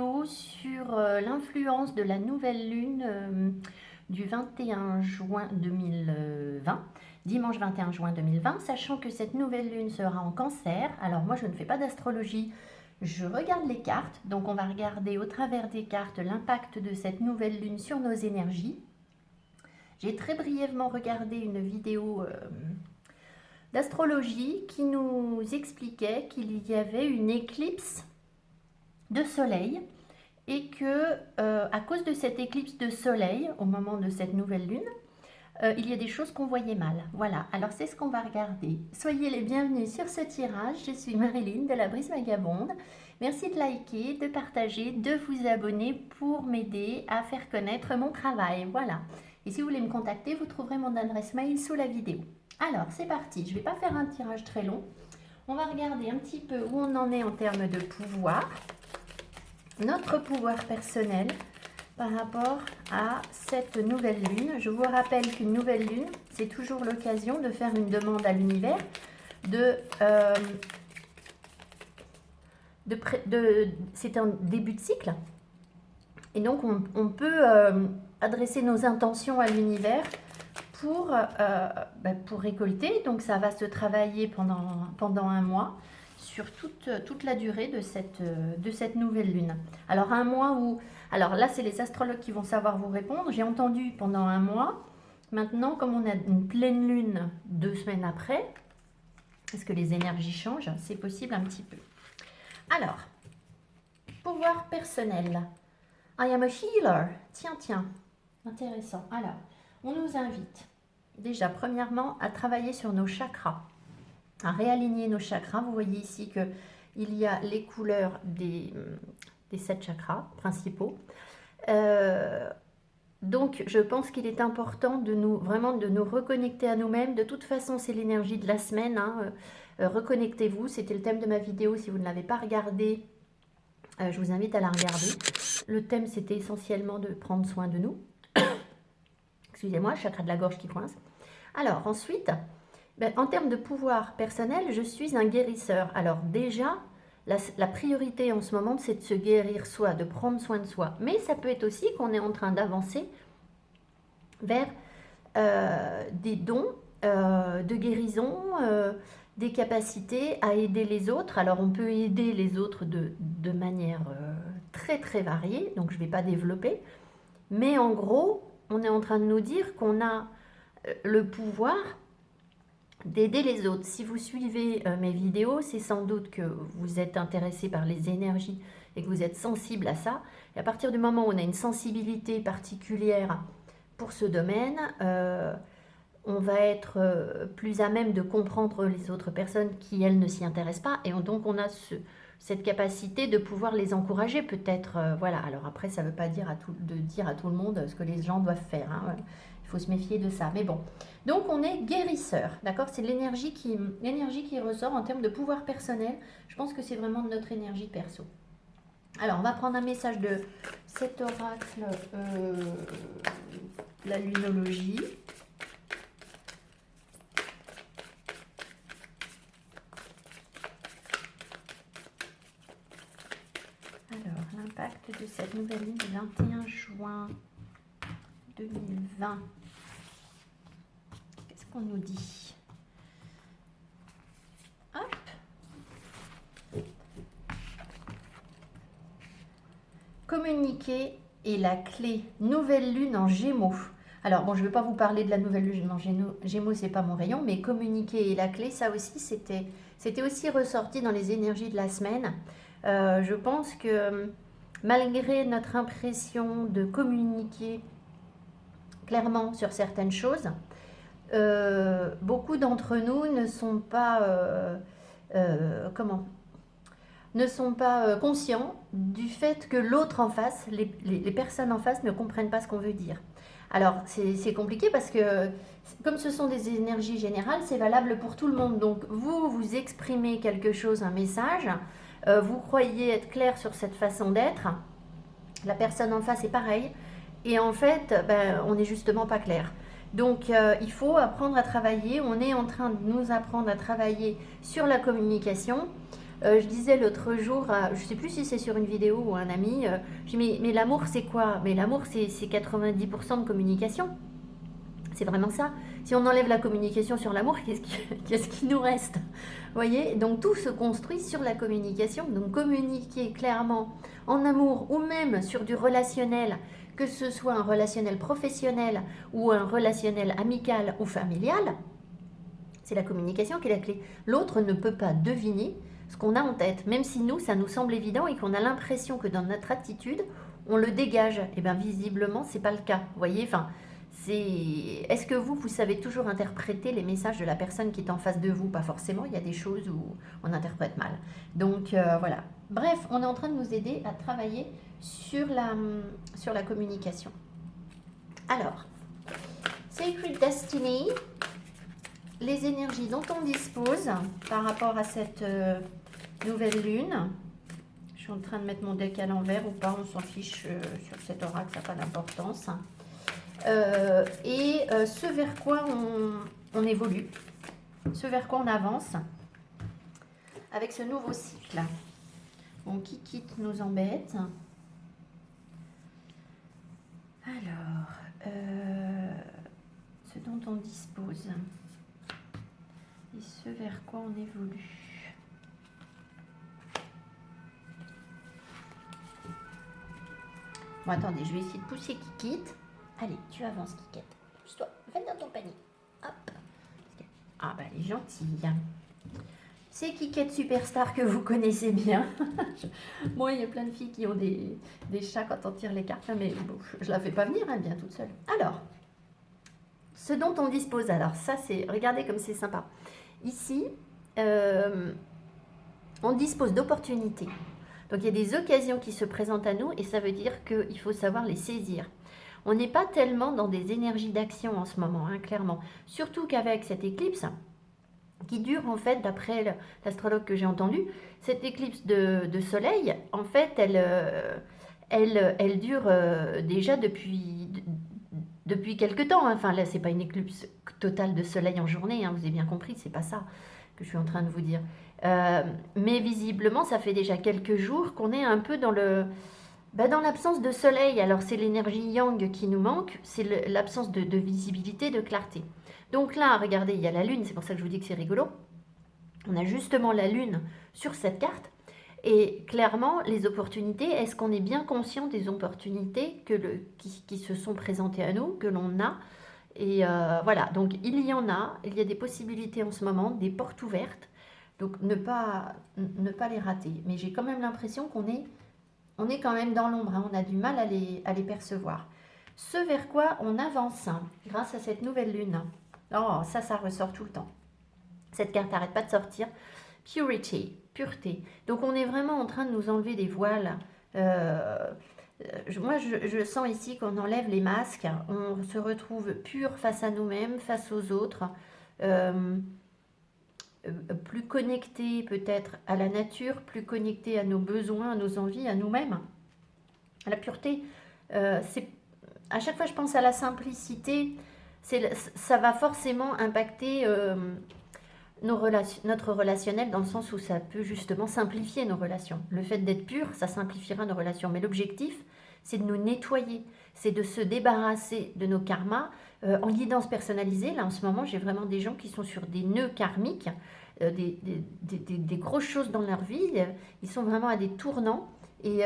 vidéo sur l'influence de la nouvelle lune du 21 juin 2020, dimanche 21 juin 2020, sachant que cette nouvelle lune sera en Cancer. Alors moi je ne fais pas d'astrologie, je regarde les cartes, donc on va regarder au travers des cartes l'impact de cette nouvelle lune sur nos énergies. J'ai très brièvement regardé une vidéo d'astrologie qui nous expliquait qu'il y avait une éclipse de soleil et que à cause de cette éclipse de soleil au moment de cette nouvelle lune, il y a des choses qu'on voyait mal. Voilà, alors c'est ce qu'on va regarder. Soyez les bienvenus sur ce tirage. Je suis Marilyn de la Brise Vagabonde. Merci de liker, de partager, de vous abonner pour m'aider à faire connaître mon travail. Voilà. Et si vous voulez me contacter, vous trouverez mon adresse mail sous la vidéo. Alors, c'est parti. Je ne vais pas faire un tirage très long. On va regarder un petit peu où on en est en termes de pouvoir. Notre pouvoir personnel par rapport à cette nouvelle lune. Je vous rappelle qu'une nouvelle lune, c'est toujours l'occasion de faire une demande à l'univers c'est un début de cycle. Et donc, on peut adresser nos intentions à l'univers pour récolter. Donc, ça va se travailler pendant un mois sur toute la durée de cette nouvelle lune. Alors, un mois où... Alors là, c'est les astrologues qui vont savoir vous répondre. J'ai entendu pendant un mois. Maintenant, comme on a une pleine lune 2 semaines après, est-ce que les énergies changent? C'est possible un petit peu. Alors, pouvoir personnel. I am a healer. Tiens, intéressant. Alors, on nous invite déjà, premièrement, à travailler sur nos chakras, à réaligner nos chakras. Vous voyez ici qu'il y a les couleurs des 7 chakras principaux. Donc, je pense qu'il est important de nous reconnecter à nous-mêmes. De toute façon, c'est l'énergie de la semaine. Reconnectez-vous. C'était le thème de ma vidéo. Si vous ne l'avez pas regardé, je vous invite à la regarder. Le thème, c'était essentiellement de prendre soin de nous. Excusez-moi, chakra de la gorge qui coince. Alors, ensuite, en termes de pouvoir personnel, je suis un guérisseur. Alors déjà, la priorité en ce moment, c'est de se guérir soi, de prendre soin de soi. Mais ça peut être aussi qu'on est en train d'avancer vers des dons de guérison, des capacités à aider les autres. Alors, on peut aider les autres de manière très, très variée. Donc, je ne vais pas développer. Mais en gros, on est en train de nous dire qu'on a le pouvoir d'aider les autres. Si vous suivez mes vidéos, c'est sans doute que vous êtes intéressé par les énergies et que vous êtes sensible à ça. Et à partir du moment où on a une sensibilité particulière pour ce domaine, on va être plus à même de comprendre les autres personnes qui, elles, ne s'y intéressent pas. Et donc, on a cette capacité de pouvoir les encourager peut-être. Voilà. Alors après, ça ne veut pas dire de dire à tout le monde ce que les gens doivent faire. Il faut se méfier de ça. Mais bon. Donc, on est guérisseur. D'accord? C'est l'énergie qui ressort en termes de pouvoir personnel. Je pense que c'est vraiment de notre énergie perso. Alors, on va prendre un message de cet oracle, la lunologie. Alors, l'impact de cette nouvelle lune du 21 juin 2020. Qu'est-ce qu'on nous dit? Hop. Communiquer est la clé. Nouvelle lune en Gémeaux. Alors, bon, je ne vais pas vous parler de la nouvelle lune en Gémeaux, c'est pas mon rayon, mais communiquer est la clé, ça aussi, c'était aussi ressorti dans les énergies de la semaine. Je pense que malgré notre impression de communiquer clairement sur certaines choses, beaucoup d'entre nous ne sont pas conscients du fait que l'autre en face, les personnes en face ne comprennent pas ce qu'on veut dire. Alors, c'est compliqué parce que, comme ce sont des énergies générales, c'est valable pour tout le monde. Donc, vous exprimez quelque chose, un message, vous croyez être clair sur cette façon d'être, la personne en face est pareil, et en fait, on n'est justement pas clair. Donc, il faut apprendre à travailler. On est en train de nous apprendre à travailler sur la communication. Je disais l'autre jour, je sais plus si c'est sur une vidéo ou un ami, je dis mais l'amour c'est quoi? Mais l'amour c'est 90% de communication. C'est vraiment ça. Si on enlève la communication sur l'amour, qu'est-ce qui nous reste? Vous voyez? Donc tout se construit sur la communication. Donc communiquer clairement en amour ou même sur du relationnel, que ce soit un relationnel professionnel ou un relationnel amical ou familial, c'est la communication qui est la clé. L'autre ne peut pas deviner ce qu'on a en tête, même si nous, ça nous semble évident et qu'on a l'impression que dans notre attitude, on le dégage. Et bien visiblement, c'est pas le cas. Vous voyez, enfin, est-ce que vous savez toujours interpréter les messages de la personne qui est en face de vous? Pas forcément, il y a des choses où on interprète mal. Donc voilà. Bref, on est en train de nous aider à travailler sur la communication. Alors, Sacred Destiny, les énergies dont on dispose par rapport à cette nouvelle lune. Je suis en train de mettre mon deck à l'envers ou pas, on s'en fiche sur cet oracle, ça n'a pas d'importance. Ce vers quoi on évolue, ce vers quoi on avance avec ce nouveau cycle. Bon, qui quitte nous embête. Alors, ce dont on dispose et ce vers quoi on évolue. Bon, attendez, je vais essayer de pousser Kikit. Allez, tu avances, Kikette. Pousse-toi, va dans ton panier. Hop. Ah, bah, elle est gentille. C'est Kikette Superstar que vous connaissez bien. Bon, il y a plein de filles qui ont des chats quand on tire les cartes, mais bon, je la fais pas venir, elle vient toute seule. Alors, ce dont on dispose, alors ça, c'est, regardez comme c'est sympa. Ici, on dispose d'opportunités. Donc, il y a des occasions qui se présentent à nous et ça veut dire qu'il faut savoir les saisir. On n'est pas tellement dans des énergies d'action en ce moment, hein, clairement. Surtout qu'avec cette éclipse, qui dure en fait, d'après l'astrologue que j'ai entendu, cette éclipse de soleil, en fait, elle dure déjà depuis quelque temps. Hein. Enfin, là, c'est pas une éclipse totale de soleil en journée, hein, vous avez bien compris, c'est pas ça que je suis en train de vous dire. Mais visiblement, ça fait déjà quelques jours qu'on est un peu dans dans l'absence de soleil. Alors, c'est l'énergie yang qui nous manque, c'est l'absence de visibilité, de clarté. Donc là, regardez, il y a la lune, c'est pour ça que je vous dis que c'est rigolo. On a justement la lune sur cette carte. Et clairement, les opportunités, est-ce qu'on est bien conscient des opportunités qui se sont présentées à nous, que l'on a? Et voilà, donc il y en a, il y a des possibilités en ce moment, des portes ouvertes. Donc ne pas les rater. Mais j'ai quand même l'impression qu'on est quand même dans l'ombre, hein, on a du mal à les percevoir. Ce vers quoi on avance grâce à cette nouvelle lune. Oh, ça ressort tout le temps. Cette carte n'arrête pas de sortir. Purity, pureté. Donc on est vraiment en train de nous enlever des voiles. Moi, je sens ici qu'on enlève les masques. On se retrouve pur face à nous-mêmes, face aux autres. Plus connecté peut-être à la nature, plus connecté à nos besoins, à nos envies, à nous-mêmes. La pureté, c'est à chaque fois je pense à la simplicité, ça va forcément impacter notre relationnel dans le sens où ça peut justement simplifier nos relations. Le fait d'être pur, ça simplifiera nos relations. Mais l'objectif, c'est de nous nettoyer, c'est de se débarrasser de nos karmas. En guidance personnalisée, là en ce moment, j'ai vraiment des gens qui sont sur des nœuds karmiques, des grosses choses dans leur vie. Ils sont vraiment à des tournants et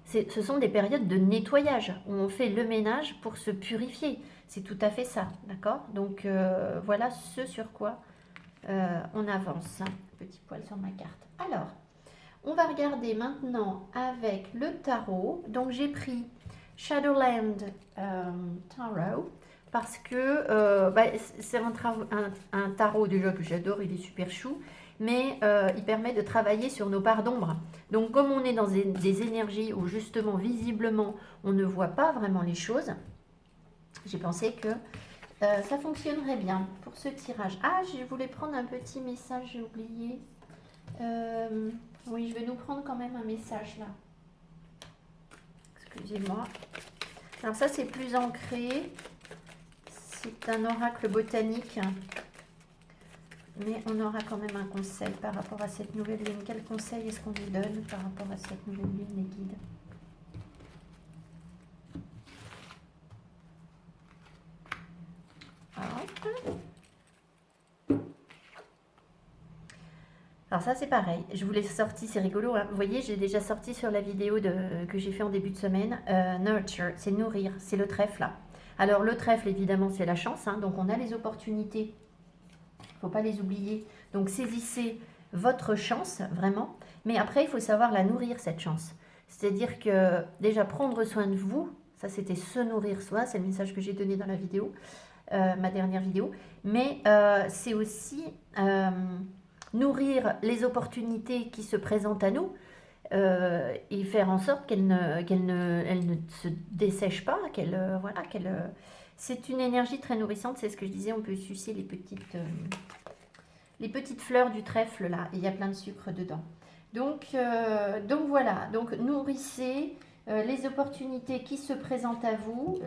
ce sont des périodes de nettoyage où on fait le ménage pour se purifier. C'est tout à fait ça, d'accord? Donc voilà ce sur quoi on avance. Petit poil sur ma carte. Alors, on va regarder maintenant avec le tarot. Donc j'ai pris Shadowland Tarot parce que c'est un tarot déjà que j'adore, il est super chou, mais il permet de travailler sur nos parts d'ombre. Donc comme on est dans des énergies où justement visiblement on ne voit pas vraiment les choses, j'ai pensé que ça fonctionnerait bien pour ce tirage. Ah, je voulais prendre un petit message, j'ai oublié. Oui, je vais nous prendre quand même un message là. Excusez-moi. Alors ça, c'est plus ancré. C'est un oracle botanique. Mais on aura quand même un conseil par rapport à cette nouvelle lune. Quel conseil est-ce qu'on lui donne par rapport à cette nouvelle lune, les guides? Alors ça c'est pareil, je vous l'ai sorti, c'est rigolo, hein. Vous voyez, j'ai déjà sorti sur la vidéo que j'ai fait en début de semaine, nurture, c'est nourrir, c'est le trèfle là. Alors le trèfle évidemment c'est la chance, hein, donc on a les opportunités, il ne faut pas les oublier, donc saisissez votre chance vraiment, mais après il faut savoir la nourrir cette chance. C'est-à-dire que déjà prendre soin de vous, ça c'était se nourrir soi, c'est le message que j'ai donné dans la vidéo, ma dernière vidéo, mais c'est aussi nourrir les opportunités qui se présentent à nous et faire en sorte qu'elles ne se dessèchent pas, voilà, c'est une énergie très nourrissante, c'est ce que je disais, on peut sucer les petites fleurs du trèfle là, et il y a plein de sucre dedans. Donc voilà, donc nourrissez les opportunités qui se présentent à vous.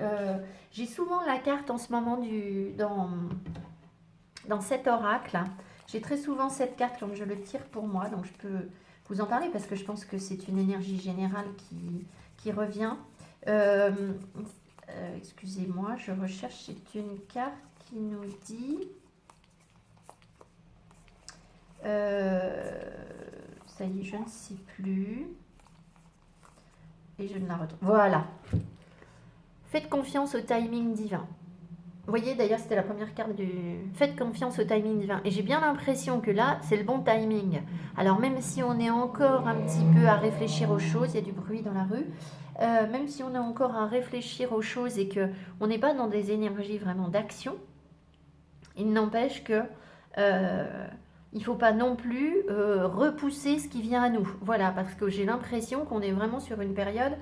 J'ai souvent la carte en ce moment dans cet oracle. J'ai très souvent cette carte comme je le tire pour moi, donc je peux vous en parler parce que je pense que c'est une énergie générale qui revient. Excusez-moi, je recherche, c'est une carte qui nous dit... ça y est, je ne sais plus. Et je ne la retrouve. Voilà. Faites confiance au timing divin. Vous voyez, d'ailleurs, c'était la première carte du... Faites confiance au timing divin. Et j'ai bien l'impression que là, c'est le bon timing. Alors, même si on est encore un petit peu à réfléchir aux choses, il y a du bruit dans la rue, même si on est encore à réfléchir aux choses et qu'on n'est pas dans des énergies vraiment d'action, il n'empêche que il ne faut pas non plus repousser ce qui vient à nous. Voilà, parce que j'ai l'impression qu'on est vraiment sur une période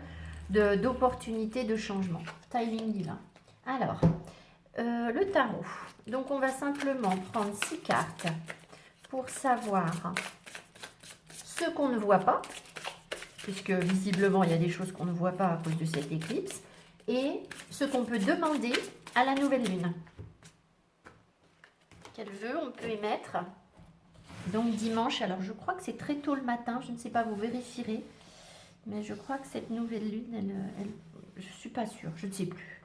d'opportunité, de changement. Timing divin. Alors... le tarot. Donc on va simplement prendre 6 cartes pour savoir ce qu'on ne voit pas, puisque visiblement il y a des choses qu'on ne voit pas à cause de cette éclipse, et ce qu'on peut demander à la nouvelle lune. Quel vœu on peut émettre? Donc dimanche, alors je crois que c'est très tôt le matin, je ne sais pas, vous vérifierez, mais je crois que cette nouvelle lune, je ne suis pas sûre, je ne sais plus.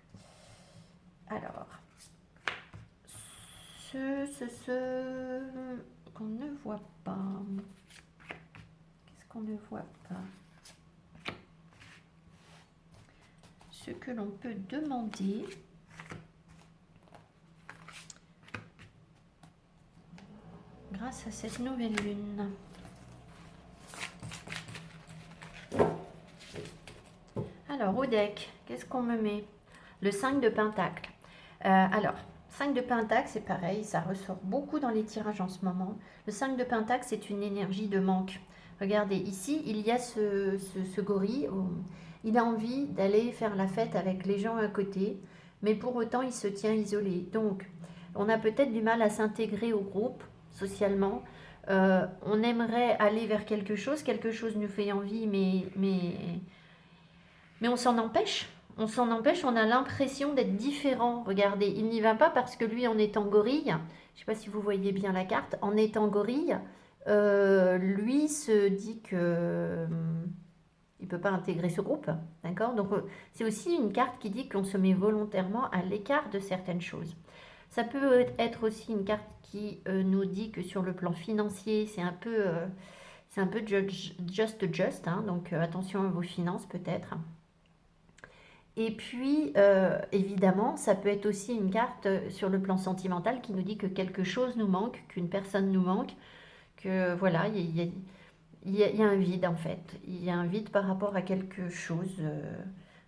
Alors, ce qu'on ne voit pas. Qu'est-ce qu'on ne voit pas? Ce que l'on peut demander. Grâce à cette nouvelle lune. Alors, au deck, qu'est-ce qu'on me met? Le 5 de Pentacle. Alors, 5 de Pentacle, c'est pareil, ça ressort beaucoup dans les tirages en ce moment. Le 5 de Pentacle, c'est une énergie de manque. Regardez, ici, il y a ce gorille. Il a envie d'aller faire la fête avec les gens à côté, mais pour autant, il se tient isolé. Donc, on a peut-être du mal à s'intégrer au groupe, socialement. On aimerait aller vers quelque chose nous fait envie, mais on s'en empêche. On s'en empêche, on a l'impression d'être différent. Regardez, il n'y va pas parce que lui, en étant gorille, je ne sais pas si vous voyez bien la carte, en étant gorille, lui se dit que il ne peut pas intégrer ce groupe. D'accord? Donc, c'est aussi une carte qui dit qu'on se met volontairement à l'écart de certaines choses. Ça peut être aussi une carte qui nous dit que sur le plan financier, c'est un peu just, hein, donc attention à vos finances peut-être. Et puis, évidemment, ça peut être aussi une carte sur le plan sentimental qui nous dit que quelque chose nous manque, qu'une personne nous manque, que voilà, il y a un vide en fait. Il y a un vide par rapport à quelque chose.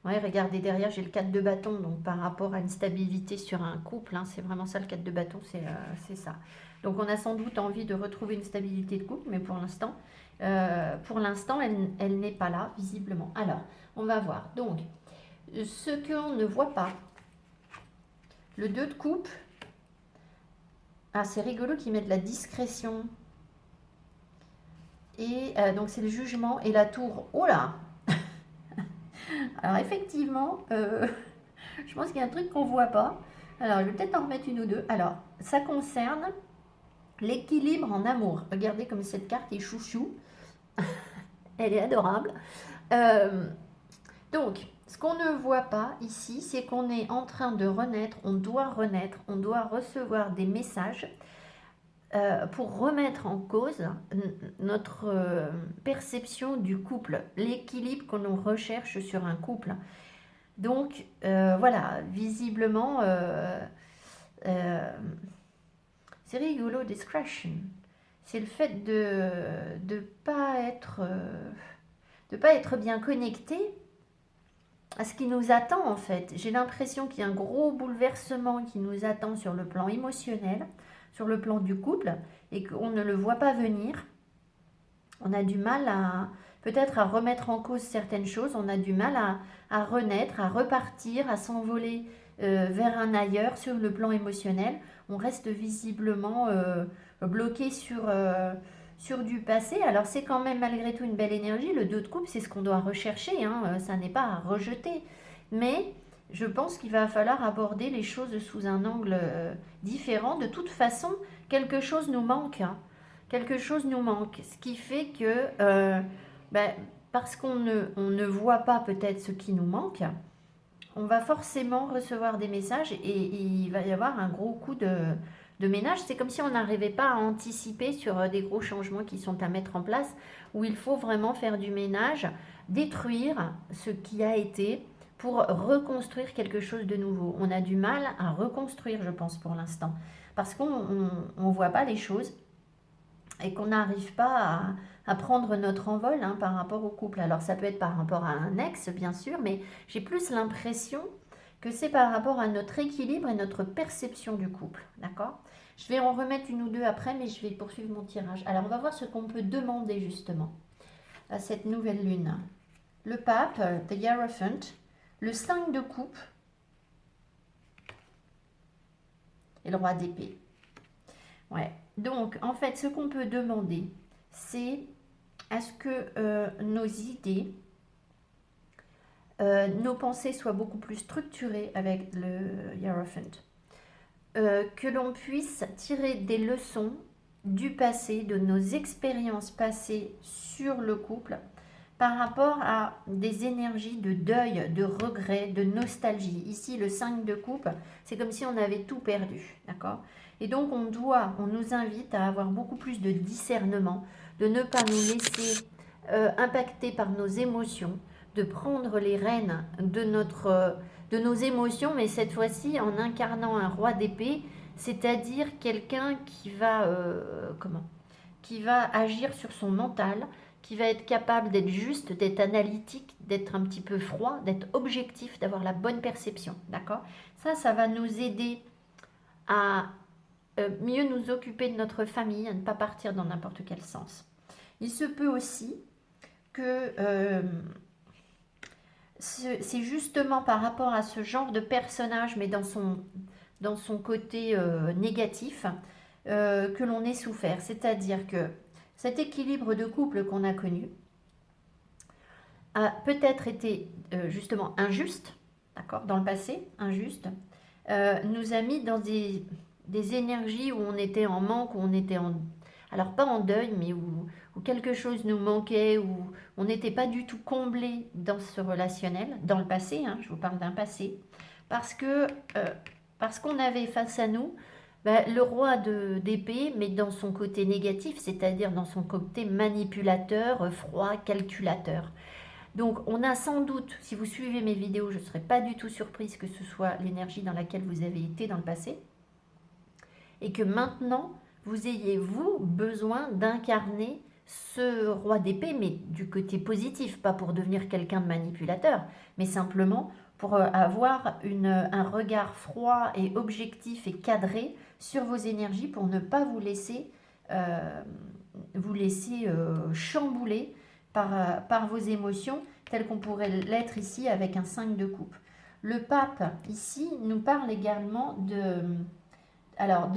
Ouais, regardez derrière, j'ai le 4 de bâton, donc par rapport à une stabilité sur un couple, hein, c'est vraiment ça le 4 de bâton, c'est ça. Donc on a sans doute envie de retrouver une stabilité de couple, mais pour l'instant, elle n'est pas là, visiblement. Alors, on va voir. Donc, ce qu'on ne voit pas. Le 2 de coupe. Ah, c'est rigolo qu'ils mettent la discrétion. Et donc, c'est le jugement et la tour. Oh là! Alors, effectivement, je pense qu'il y a un truc qu'on ne voit pas. Alors, je vais peut-être en remettre une ou deux. Alors, ça concerne L'équilibre en amour. Regardez comme cette carte est chouchou. Elle est adorable. Euh, donc, ce qu'on ne voit pas ici, c'est qu'on est en train de renaître, on doit recevoir des messages pour remettre en cause notre perception du couple, l'équilibre que l'on recherche sur un couple. Donc, voilà, visiblement, c'est rigolo, discretion. C'est le fait de pas être bien connecté à ce qui nous attend en fait. J'ai l'impression qu'il y a un gros bouleversement qui nous attend sur le plan émotionnel, sur le plan du couple, et qu'on ne le voit pas venir. On a du mal à peut-être à remettre en cause certaines choses, on a du mal à renaître, à repartir, à s'envoler vers un ailleurs sur le plan émotionnel. On reste visiblement bloqué sur du passé. Alors c'est quand même malgré tout une belle énergie. Le 2 de coupe, c'est ce qu'on doit rechercher, hein. Ça n'est pas à rejeter. Mais je pense qu'il va falloir aborder les choses sous un angle différent. De toute façon, quelque chose nous manque, hein. Quelque chose nous manque. Ce qui fait que, ben, parce on ne voit pas peut-être ce qui nous manque, on va forcément recevoir des messages et il va y avoir un gros coup de ménage. C'est comme si on n'arrivait pas à anticiper sur des gros changements qui sont à mettre en place, où il faut vraiment faire du ménage, détruire ce qui a été pour reconstruire quelque chose de nouveau. On a du mal à reconstruire, je pense, pour l'instant, parce qu'on ne voit pas les choses et qu'on n'arrive pas à prendre notre envol, hein, par rapport au couple. Alors ça peut être par rapport à un ex, bien sûr, mais j'ai plus l'impression que c'est par rapport à notre équilibre et notre perception du couple, d'accord? Je vais en remettre une ou deux après, mais je vais poursuivre mon tirage. Alors on va voir ce qu'on peut demander justement à cette nouvelle lune. Le pape, the Hierophant, le 5 de coupe et le roi d'épée. Ouais. Donc, en fait, ce qu'on peut demander, c'est à ce que nos idées, nos pensées soient beaucoup plus structurées avec le Hierophant. Que l'on puisse tirer des leçons du passé, de nos expériences passées sur le couple, par rapport à des énergies de deuil, de regret, de nostalgie. Ici, le 5 de coupe, c'est comme si on avait tout perdu, d'accord? Et donc, on nous invite à avoir beaucoup plus de discernement, de ne pas nous laisser impacter par nos émotions, de prendre les rênes de nos émotions, mais cette fois-ci en incarnant un roi d'épée, c'est-à-dire quelqu'un qui va agir sur son mental, qui va être capable d'être juste, d'être analytique, d'être un petit peu froid, d'être objectif, d'avoir la bonne perception, d'accord? Ça va nous aider à mieux nous occuper de notre famille, à ne pas partir dans n'importe quel sens. Il se peut aussi que c'est justement par rapport à ce genre de personnage, mais dans son côté négatif, que l'on ait souffert. C'est-à-dire que cet équilibre de couple qu'on a connu a peut-être été justement injuste, d'accord, dans le passé, injuste, nous a mis dans des énergies où on était en manque, où on était alors pas en deuil, mais où quelque chose nous manquait, où on n'était pas du tout comblé dans ce relationnel, dans le passé, hein, je vous parle d'un passé, parce qu'on avait face à nous le roi d'épée, mais dans son côté négatif, c'est-à-dire dans son côté manipulateur, froid, calculateur. Donc on a sans doute, si vous suivez mes vidéos, je ne serais pas du tout surprise que ce soit l'énergie dans laquelle vous avez été dans le passé, et que maintenant, vous ayez, vous, besoin d'incarner ce roi d'épée, mais du côté positif, pas pour devenir quelqu'un de manipulateur, mais simplement pour avoir un regard froid et objectif et cadré sur vos énergies, pour ne pas vous laisser chambouler par vos émotions, telles qu'on pourrait l'être ici avec un 5 de coupe. Le pape, ici, nous parle également de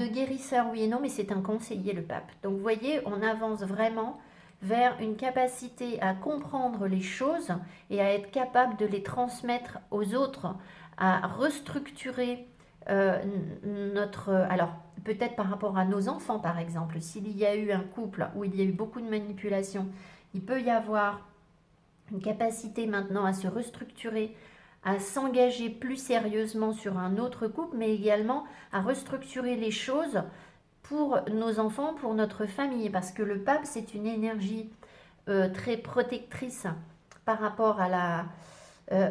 guérisseur, oui et non, mais c'est un conseiller, le pape. Donc, vous voyez, on avance vraiment vers une capacité à comprendre les choses et à être capable de les transmettre aux autres, à restructurer alors peut-être par rapport à nos enfants par exemple, s'il y a eu un couple où il y a eu beaucoup de manipulation, il peut y avoir une capacité maintenant à se restructurer, à s'engager plus sérieusement sur un autre couple, mais également à restructurer les choses pour nos enfants, pour notre famille, parce que le pape, c'est une énergie très protectrice par rapport à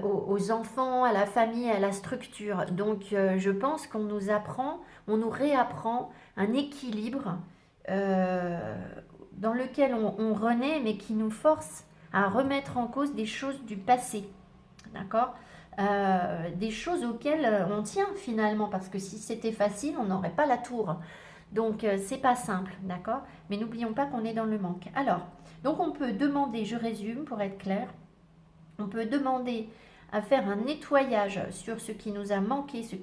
aux enfants, à la famille, à la structure. Donc je pense qu'on nous apprend, on nous réapprend un équilibre euh, dans lequel on renaît, mais qui nous force à remettre en cause des choses du passé. D'accord. Des choses auxquelles on tient finalement, parce que si c'était facile, on n'aurait pas la tour. Donc c'est pas simple, d'accord. Mais n'oublions pas qu'on est dans le manque. Alors, donc on peut demander, je résume pour être clair, on peut demander à faire un nettoyage sur ce qui nous a manqué, ce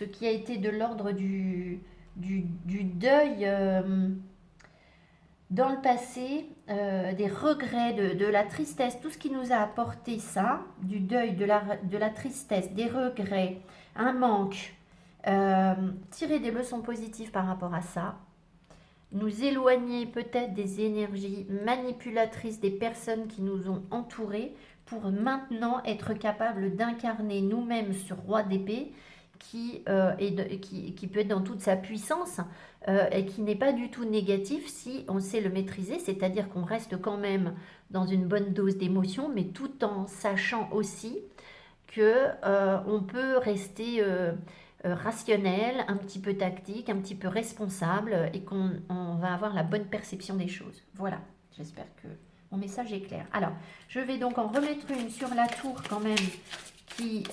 qui a été de l'ordre du deuil dans le passé, des regrets, de la tristesse, tout ce qui nous a apporté ça, du deuil, de la tristesse, des regrets, un manque, tirer des leçons positives par rapport à ça, nous éloigner peut-être des énergies manipulatrices des personnes qui nous ont entourés pour maintenant être capable d'incarner nous-mêmes ce roi d'épée qui peut être dans toute sa puissance et qui n'est pas du tout négatif si on sait le maîtriser, c'est-à-dire qu'on reste quand même dans une bonne dose d'émotion, mais tout en sachant aussi que on peut rester rationnel, un petit peu tactique, un petit peu responsable et qu'on va avoir la bonne perception des choses. Voilà, j'espère que mon message est clair. Alors, je vais donc en remettre une sur la tour quand même qui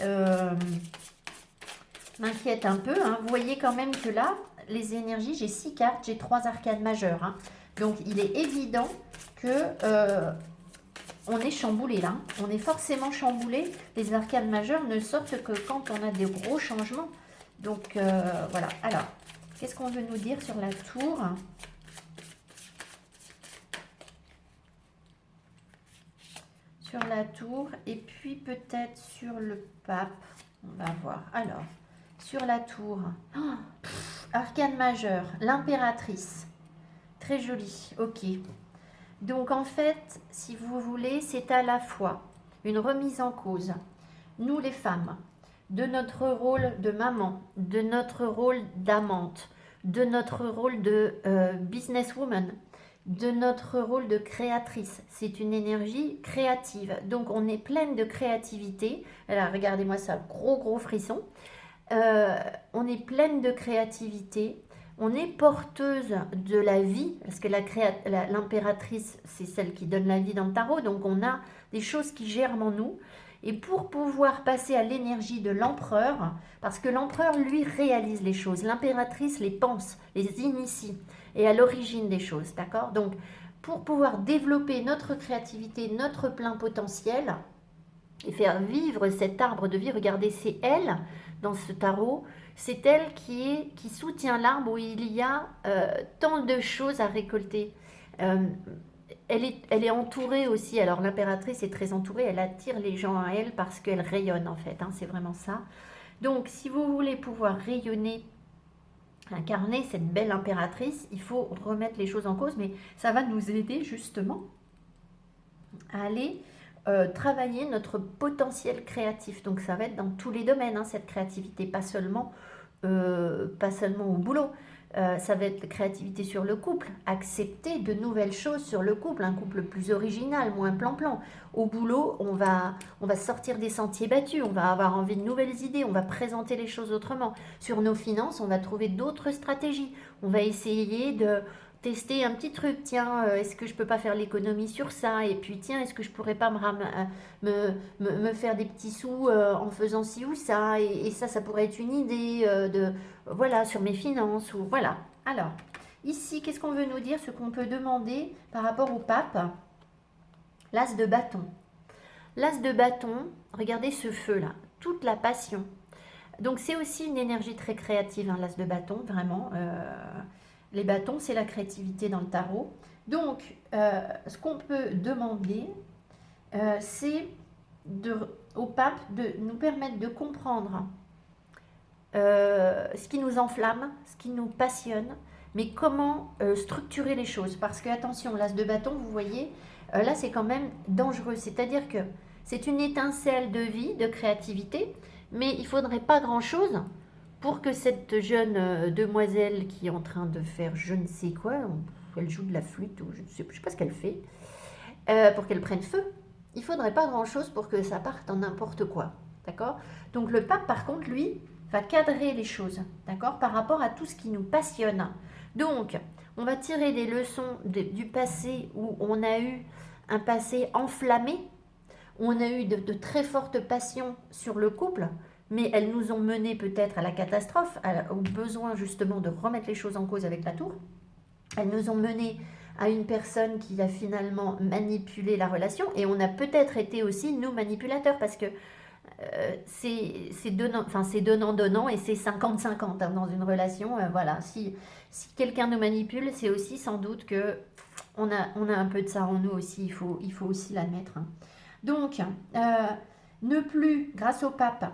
m'inquiète un peu. Hein. Vous voyez quand même que là, les énergies, j'ai 6 cartes, j'ai 3 arcanes majeures. Hein. Donc, il est évident que on est chamboulé là. On est forcément chamboulé. Les arcanes majeures ne sortent que quand on a des gros changements. Donc, voilà. Alors, qu'est-ce qu'on veut nous dire sur la tour ? Sur la tour et puis peut-être sur le pape. On va voir. Alors, sur la tour. Oh, arcane majeur, l'impératrice. Très joli, ok. Donc en fait, si vous voulez, c'est à la fois une remise en cause, nous les femmes, de notre rôle de maman, de notre rôle d'amante, de notre rôle de businesswoman, de notre rôle de créatrice. C'est une énergie créative. Donc on est pleine de créativité. Alors regardez-moi ça, gros frisson. On est pleine de créativité, on est porteuse de la vie, parce que l'impératrice, c'est celle qui donne la vie dans le tarot, donc on a des choses qui germent en nous. Et pour pouvoir passer à l'énergie de l'empereur, parce que l'empereur, lui, réalise les choses, l'impératrice les pense, les initie, et à l'origine des choses, d'accord. Donc, pour pouvoir développer notre créativité, notre plein potentiel, et faire vivre cet arbre de vie, regardez, c'est elle, dans ce tarot, c'est elle qui soutient l'arbre où il y a tant de choses à récolter. Euh, elle est entourée aussi, alors l'impératrice est très entourée, elle attire les gens à elle parce qu'elle rayonne en fait, hein, c'est vraiment ça. Donc si vous voulez pouvoir rayonner, incarner cette belle impératrice, il faut remettre les choses en cause, mais ça va nous aider justement à aller travailler notre potentiel créatif. Donc ça va être dans tous les domaines, hein, cette créativité, pas seulement au boulot. Ça va être créativité sur le couple, accepter de nouvelles choses sur le couple, un couple plus original, moins plan-plan. Au boulot, on va sortir des sentiers battus, on va avoir envie de nouvelles idées, on va présenter les choses autrement. Sur nos finances, on va trouver d'autres stratégies. On va essayer de tester un petit truc, tiens, est-ce que je peux pas faire l'économie sur ça, et puis tiens, est-ce que je pourrais pas me faire des petits sous en faisant ci ou ça, et ça pourrait être une idée voilà, sur mes finances, ou voilà. Alors, ici, qu'est-ce qu'on veut nous dire, ce qu'on peut demander par rapport au pape? L'as de bâton. L'as de bâton, regardez ce feu là, toute la passion. Donc c'est aussi une énergie très créative, hein, l'as de bâton, vraiment. Les bâtons, c'est la créativité dans le tarot. Donc, ce qu'on peut demander, c'est au pape de nous permettre de comprendre ce qui nous enflamme, ce qui nous passionne, mais comment structurer les choses. Parce que, attention, l'as de bâton, vous voyez, là c'est quand même dangereux. C'est-à-dire que c'est une étincelle de vie, de créativité, mais il ne faudrait pas grand-chose pour que cette jeune demoiselle qui est en train de faire je ne sais quoi, elle joue de la flûte ou je ne sais pas ce qu'elle fait, pour qu'elle prenne feu. Il ne faudrait pas grand-chose pour que ça parte en n'importe quoi. D'accord? Donc le pape, par contre, lui, va cadrer les choses, d'accord, par rapport à tout ce qui nous passionne. Donc, on va tirer des leçons du passé où on a eu un passé enflammé, où on a eu de très fortes passions sur le couple, mais elles nous ont mené peut-être à la catastrophe, au besoin justement de remettre les choses en cause avec la tour. Elles nous ont mené à une personne qui a finalement manipulé la relation, et on a peut-être été aussi, nous, manipulateurs, parce que c'est donnant-donnant et c'est 50-50 hein, dans une relation. Voilà, si quelqu'un nous manipule, c'est aussi sans doute que on a un peu de ça en nous aussi, il faut aussi l'admettre. Hein. Donc, ne plus, grâce au pape,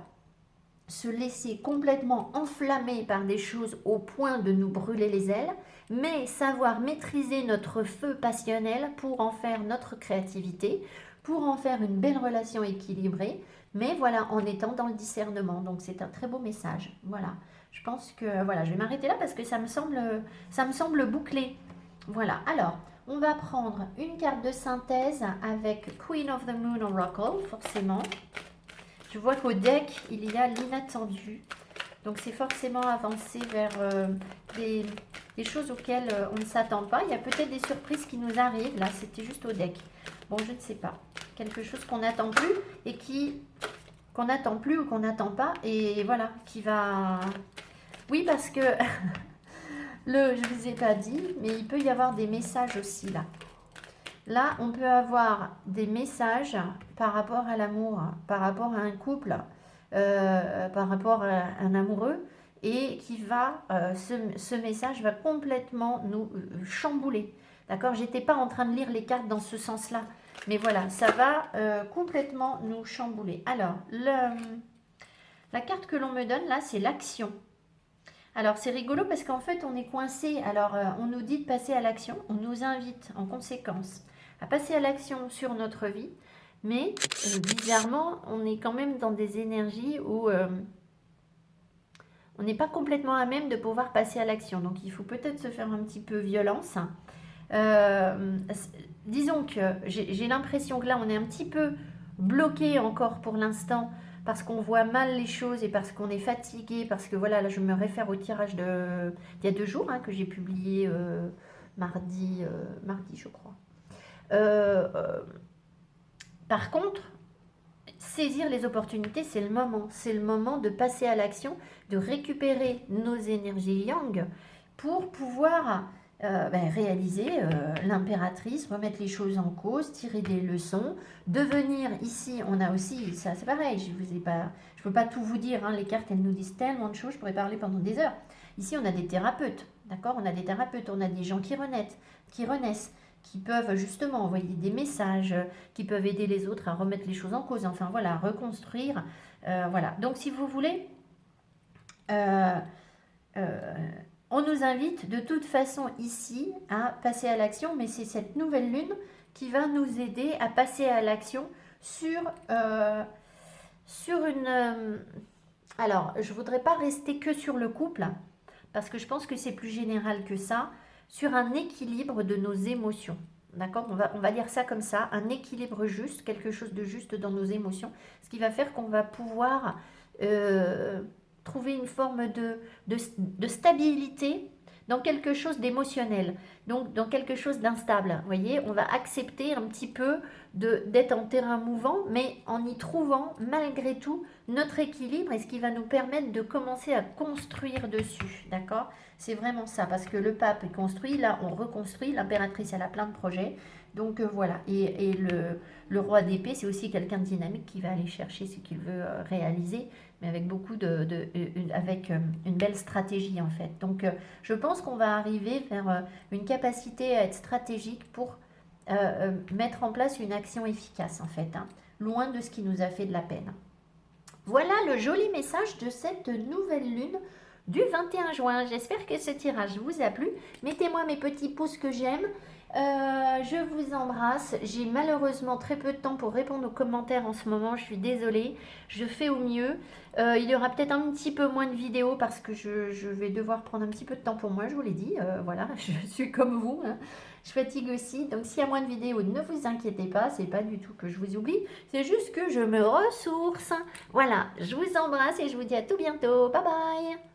se laisser complètement enflammer par des choses au point de nous brûler les ailes, mais savoir maîtriser notre feu passionnel pour en faire notre créativité, pour en faire une belle relation équilibrée, mais voilà, en étant dans le discernement. Donc c'est un très beau message. Voilà, je pense que voilà, je vais m'arrêter là parce que ça me semble bouclé. Voilà, alors on va prendre une carte de synthèse avec Queen of the Moon Oracle, forcément. Je vois qu'au deck, il y a l'inattendu. Donc c'est forcément avancé vers des choses auxquelles on ne s'attend pas. Il y a peut-être des surprises qui nous arrivent. Là, c'était juste au deck. Bon, je ne sais pas. Quelque chose qu'on n'attend plus et qu'on n'attend plus ou qu'on n'attend pas. Et voilà, qui va... Oui, parce que je ne vous ai pas dit, mais il peut y avoir des messages aussi là. Là, on peut avoir des messages par rapport à l'amour, par rapport à un couple, par rapport à un amoureux, et qui va, ce message va complètement nous chambouler. D'accord? J'étais pas en train de lire les cartes dans ce sens-là, mais voilà, ça va complètement nous chambouler. Alors, la carte que l'on me donne là, c'est l'action. Alors, c'est rigolo parce qu'en fait, on est coincé. Alors, on nous dit de passer à l'action, on nous invite en conséquence à passer à l'action sur notre vie, mais bizarrement, on est quand même dans des énergies où on n'est pas complètement à même de pouvoir passer à l'action. Donc, il faut peut-être se faire un petit peu violence. Disons que j'ai l'impression que là, on est un petit peu bloqué encore pour l'instant parce qu'on voit mal les choses et parce qu'on est fatigué, parce que voilà, là, je me réfère au tirage d'il y a 2 jours hein, que j'ai publié mardi, je crois. Par contre, saisir les opportunités, c'est le moment. C'est le moment de passer à l'action, de récupérer nos énergies yang pour pouvoir réaliser l'impératrice, remettre les choses en cause, tirer des leçons, devenir ici, on a aussi, ça c'est pareil, je ne peux pas tout vous dire, hein, les cartes elles nous disent tellement de choses, je pourrais parler pendant des heures. Ici on a des thérapeutes, d'accord, on a des thérapeutes, on a des gens qui renaissent, qui peuvent justement envoyer des messages, qui peuvent aider les autres à remettre les choses en cause, enfin voilà, reconstruire, voilà. Donc si vous voulez, on nous invite de toute façon ici à passer à l'action, mais c'est cette nouvelle lune qui va nous aider à passer à l'action sur une... alors, je ne voudrais pas rester que sur le couple, parce que je pense que c'est plus général que ça, sur un équilibre de nos émotions. D'accord, on va dire ça comme ça, un équilibre juste, quelque chose de juste dans nos émotions, ce qui va faire qu'on va pouvoir trouver une forme de stabilité dans quelque chose d'émotionnel, donc dans quelque chose d'instable. Vous voyez, on va accepter un petit peu d'être en terrain mouvant, mais en y trouvant malgré tout notre équilibre et ce qui va nous permettre de commencer à construire dessus. D'accord? C'est vraiment ça, parce que le pape est construit, là on reconstruit, l'impératrice elle a plein de projets. Donc voilà, et le roi d'épée, c'est aussi quelqu'un de dynamique qui va aller chercher ce qu'il veut réaliser, mais avec avec une belle stratégie en fait. Donc je pense qu'on va arriver vers une capacité à être stratégique pour mettre en place une action efficace en fait, hein, loin de ce qui nous a fait de la peine. Voilà le joli message de cette nouvelle lune du 21 juin. J'espère que ce tirage vous a plu. Mettez-moi mes petits pouces que j'aime. Je vous embrasse. J'ai malheureusement très peu de temps pour répondre aux commentaires en ce moment. Je suis désolée. Je fais au mieux. Il y aura peut-être un petit peu moins de vidéos parce que je vais devoir prendre un petit peu de temps pour moi, je vous l'ai dit. Voilà, je suis comme vous, hein. Je fatigue aussi. Donc s'il y a moins de vidéos, ne vous inquiétez pas. C'est pas du tout que je vous oublie. C'est juste que je me ressource. Voilà, je vous embrasse et je vous dis à tout bientôt. Bye bye.